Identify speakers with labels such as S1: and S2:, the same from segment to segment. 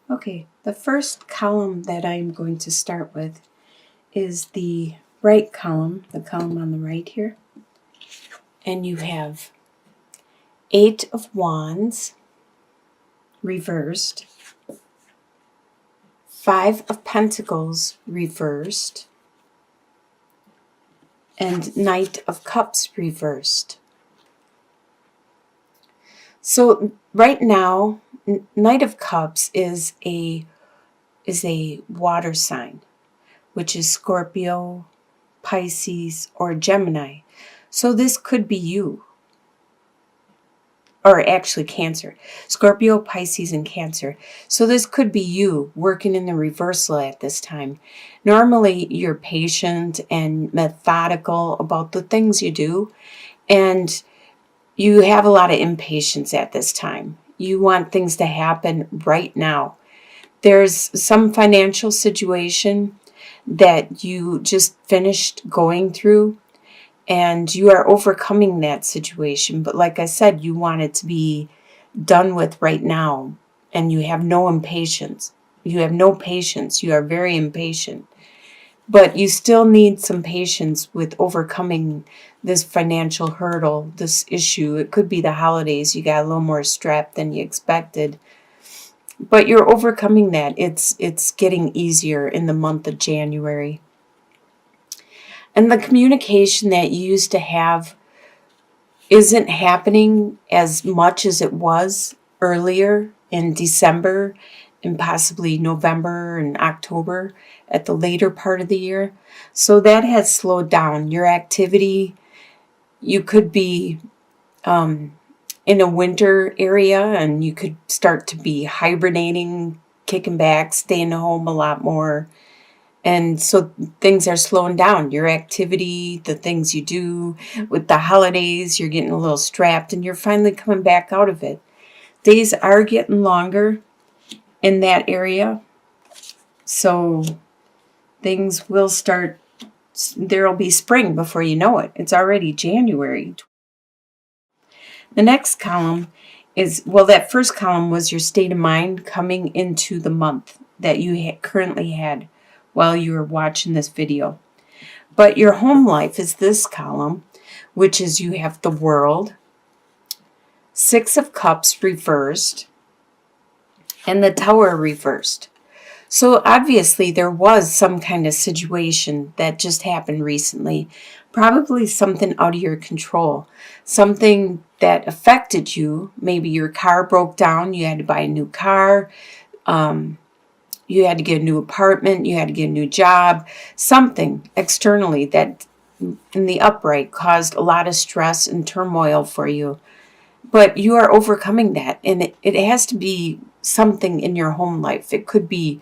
S1: Okay, the first column that I'm going to start with is the right column, the column on the right here. And you have 8 of Wands reversed, 5 of Pentacles reversed, and Knight of Cups reversed. So right now, Knight of Cups is a water sign, which is Scorpio, Pisces, or Gemini. So this could be you. Or actually Cancer. Scorpio, Pisces, and Cancer. So this could be you working in the reversal at this time. Normally, you're patient and methodical about the things you do, and you have a lot of impatience at this time. You want things to happen right now. There's some financial situation that you just finished going through, and you are overcoming that situation. But like I said, you want it to be done with right now, and you have no impatience. You have no patience. You are very impatient. But you still need some patience with overcoming this financial hurdle, this issue. It could be the holidays. You got a little more strapped than you expected. But you're overcoming that. It's getting easier in the month of January. And the communication that you used to have isn't happening as much as it was earlier in December and possibly November and October at the later part of the year. So that has slowed down your activity. You could be in a winter area, and you could start to be hibernating, kicking back, staying home a lot more. And so things are slowing down. Your activity, the things you do with the holidays, you're getting a little strapped, and you're finally coming back out of it. Days are getting longer in that area. So things will start, there'll be spring before you know it. It's already January. The next column is, well, that first column was your state of mind coming into the month that you currently had while you were watching this video. But your home life is this column, which is you have the World, 6 of Cups reversed, and the Tower reversed. So obviously there was some kind of situation that just happened recently, probably something out of your control, something that affected you. Maybe your car broke down, you had to buy a new car, you had to get a new apartment, you had to get a new job, something externally that in the upright caused a lot of stress and turmoil for you. But you are overcoming that, and it has to be something in your home life. It could be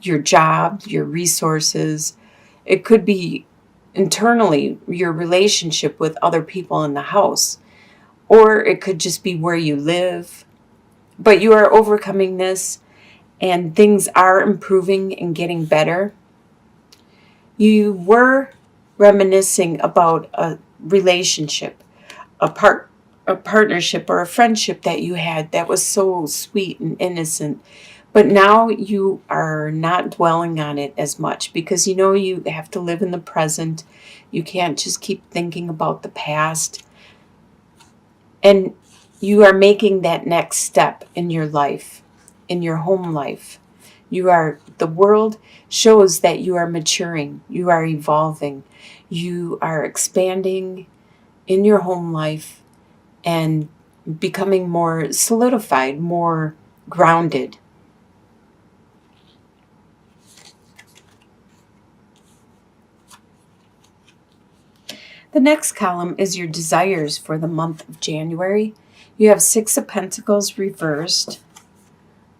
S1: your job, your resources. It could be internally your relationship with other people in the house. Or it could just be where you live. But you are overcoming this, and things are improving and getting better. You were reminiscing about a relationship, a partnership or a friendship that you had that was so sweet and innocent. But now you are not dwelling on it as much because you know you have to live in the present. You can't just keep thinking about the past. And you are making that next step in your life, in your home life. The world shows that you are maturing, you are evolving, you are expanding in your home life and becoming more solidified, more grounded. The next column is your desires for the month of January. You have 6 of Pentacles reversed,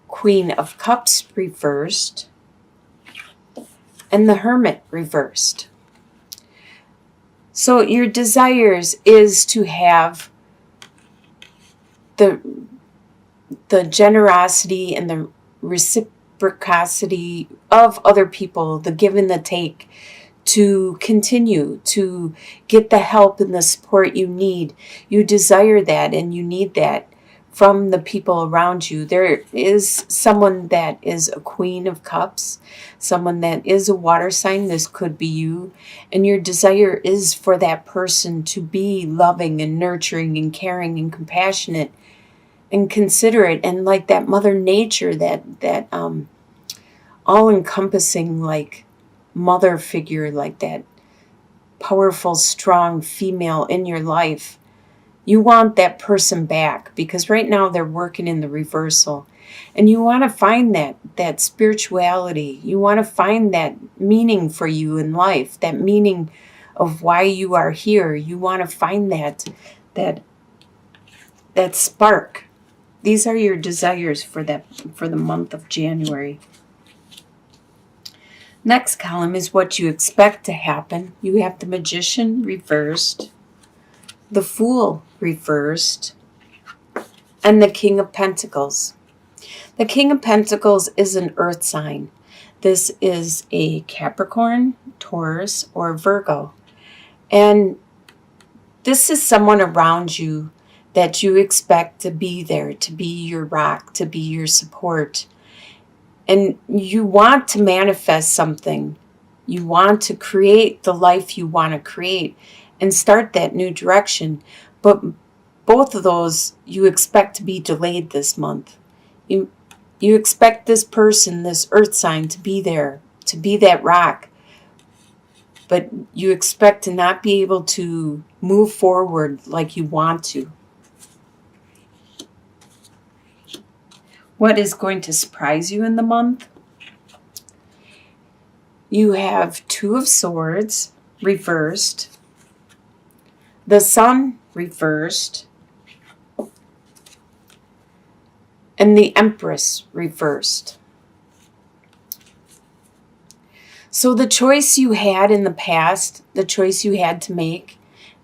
S1: Queen of Cups reversed, and the Hermit reversed. So your desires is to have the generosity and the reciprocity of other people, the give and the take, to continue to get the help and the support you need. You desire that and you need that from the people around you. There is someone that is a Queen of Cups, someone that is a water sign. This could be you. And your desire is for that person to be loving and nurturing and caring and compassionate and considerate, and like that Mother Nature, that all-encompassing, like, mother figure, like that powerful, strong female in your life. You want that person back, because right now they're working in the reversal. And you want to find that spirituality. You want to find that meaning for you in life, that meaning of why you are here. You want to find that spark. These are your desires for the month of January. Next column is what you expect to happen. You have the Magician reversed, the Fool reversed, and the King of Pentacles. The King of Pentacles is an earth sign. This is a Capricorn, Taurus, or Virgo. And this is someone around you that you expect to be there, to be your rock, to be your support. And you want to manifest something. You want to create the life you want to create and start that new direction. But both of those you expect to be delayed this month. You expect this person, this earth sign, to be there, to be that rock. But you expect to not be able to move forward like you want to. What is going to surprise you in the month? You have Two of Swords reversed, the Sun reversed, and the Empress reversed. So the choice you had in the past, the choice you had to make,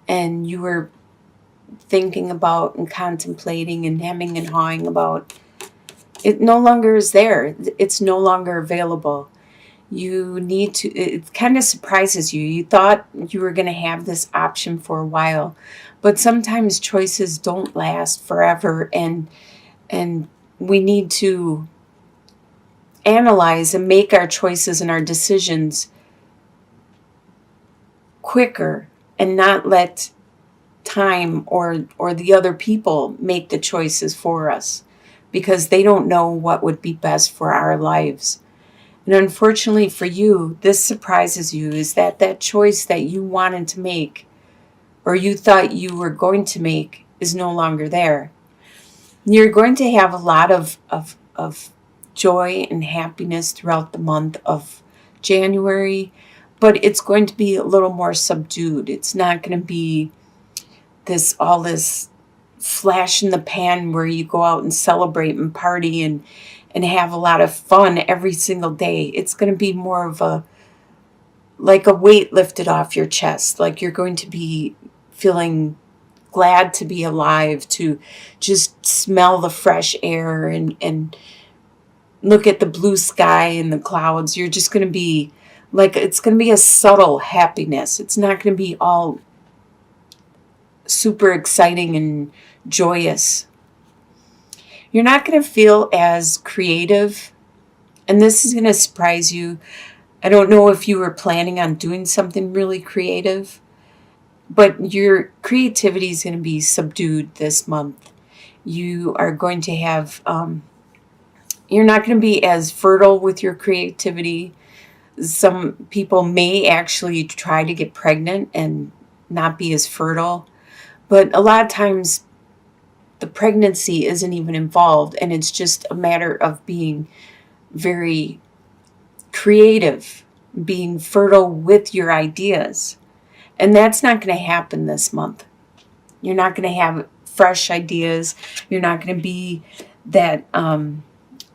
S1: and you were thinking about and contemplating and hemming and hawing about, it no longer is there. It's no longer available. You need to, it kind of surprises you. You thought you were going to have this option for a while, but sometimes choices don't last forever, and we need to analyze and make our choices and our decisions quicker, and not let time or the other people make the choices for us, because they don't know what would be best for our lives. And unfortunately for you, this surprises you, is that choice that you wanted to make, or you thought you were going to make, is no longer there. You're going to have a lot of joy and happiness throughout the month of January, but it's going to be a little more subdued. It's not going to be all this flash in the pan where you go out and celebrate and party and have a lot of fun every single day. It's going to be more of like a weight lifted off your chest. Like you're going to be feeling glad to be alive, to just smell the fresh air and look at the blue sky and the clouds. You're just going to be like, it's going to be a subtle happiness. It's not going to be all super exciting and joyous. You're not going to feel as creative, and this is going to surprise you. I don't know if you were planning on doing something really creative, but your creativity is going to be subdued this month. You are going to have, you're not going to be as fertile with your creativity. Some people may actually try to get pregnant and not be as fertile, but a lot of times the pregnancy isn't even involved, and it's just a matter of being very creative, being fertile with your ideas. And that's not going to happen this month. You're not going to have fresh ideas. You're not going to be that,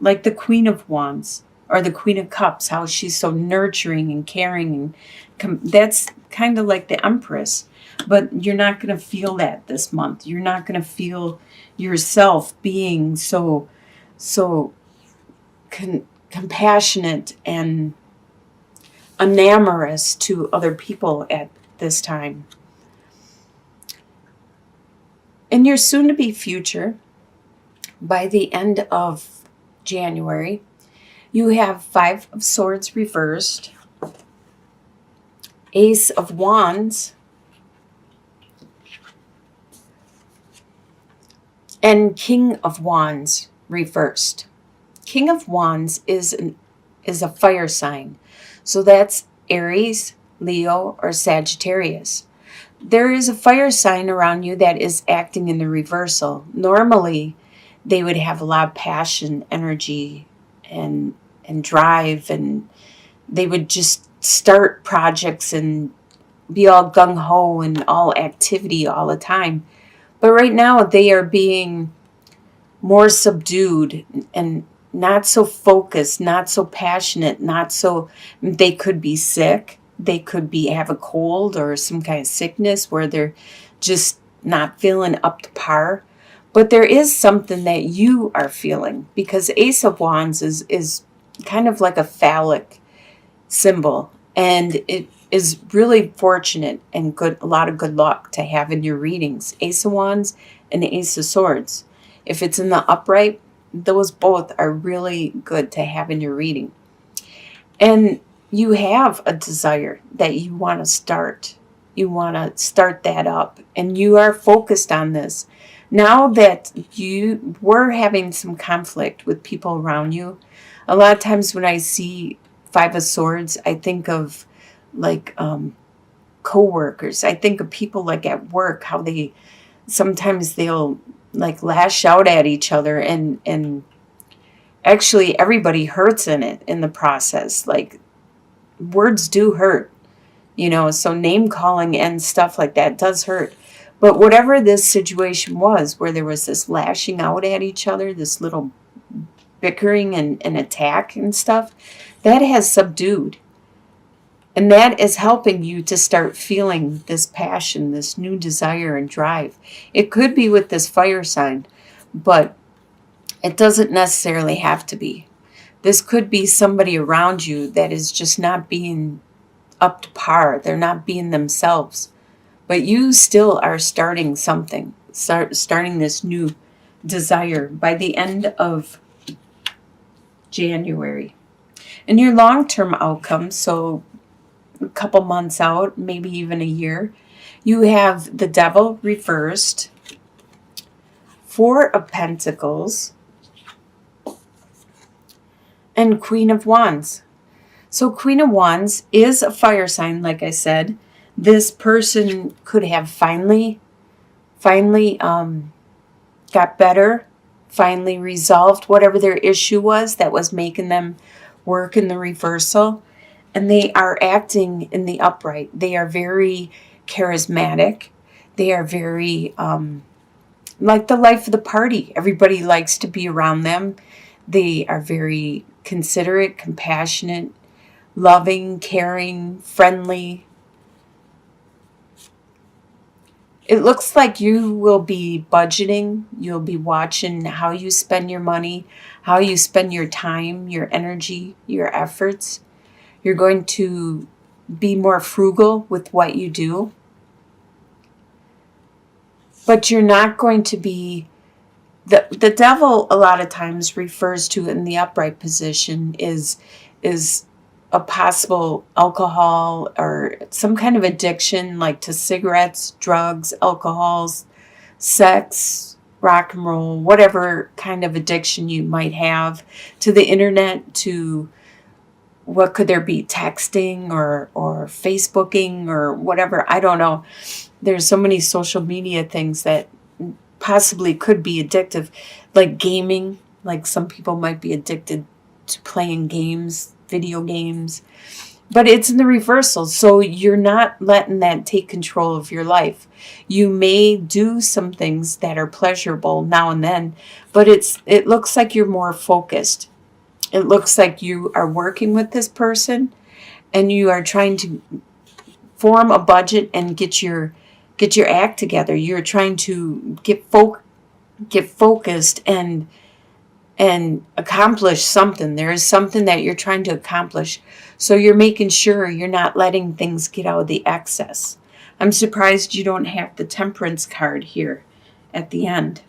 S1: like the Queen of Wands or the Queen of Cups, how she's so nurturing and caring. And that's kind of like the Empress. But you're not going to feel that this month. You're not going to feel yourself being so compassionate and enamorous to other people at this time. In your soon-to-be future, By the end of January, you have Five of Swords reversed, Ace of Wands, and King of Wands reversed. King of Wands is a fire sign. So that's Aries, Leo, or Sagittarius. There is a fire sign around you that is acting in the reversal. Normally, they would have a lot of passion, energy, and drive, and they would just start projects and be all gung-ho and all activity all the time. But right now, they are being more subdued and not so focused, not so passionate, not so, they could be sick. They could be have a cold or some kind of sickness where they're just not feeling up to par. But there is something that you are feeling, because Ace of Wands is kind of like a phallic symbol, and it is really fortunate and good, a lot of good luck to have in your readings. Ace of Wands and Ace of Swords. If it's in the upright, those both are really good to have in your reading. And you have a desire that you want to start. You want to start that up, and you are focused on this. Now that you were having some conflict with people around you, a lot of times when I see Five of Swords, I think of like co-workers. I think of people like at work, how they sometimes they'll like lash out at each other, and actually everybody hurts in it in the process. Like, words do hurt, so name calling and stuff like that does hurt. But whatever this situation was, where there was this lashing out at each other, this little bickering and attack and stuff, that has subdued. And that is helping you to start feeling this passion, this new desire and drive. It could be with this fire sign, but it doesn't necessarily have to be. This could be somebody around you that is just not being up to par. They're not being themselves. But you still are starting something, starting this new desire by the end of January. And your long-term outcome, so a couple months out, maybe even a year, you have the Devil reversed, Four of Pentacles, and Queen of Wands. So Queen of Wands is a fire sign, like I said. This person could have finally got better, finally resolved whatever their issue was that was making them work in the reversal. And they are acting in the upright. They are very charismatic. They are very like the life of the party. Everybody likes to be around them. They are very considerate, compassionate, loving, caring, friendly. It looks like you will be budgeting. You'll be watching how you spend your money, how you spend your time, your energy, your efforts. You're going to be more frugal with what you do. But you're not going to be... The devil a lot of times refers to in the upright position is a possible alcohol or some kind of addiction, like to cigarettes, drugs, alcohols, sex, rock and roll, whatever kind of addiction you might have, to the internet, to what could there be, texting or Facebooking or whatever. I don't know. There's so many social media things that possibly could be addictive, like gaming. Like some people might be addicted to playing games, video games, but it's in the reversal. So you're not letting that take control of your life. You may do some things that are pleasurable now and then, but it looks like you're more focused. It looks like you are working with this person and you are trying to form a budget and get your act together. You're trying to get focused and accomplish something. There is something that you're trying to accomplish. So you're making sure you're not letting things get out of the excess. I'm surprised you don't have the Temperance card here at the end.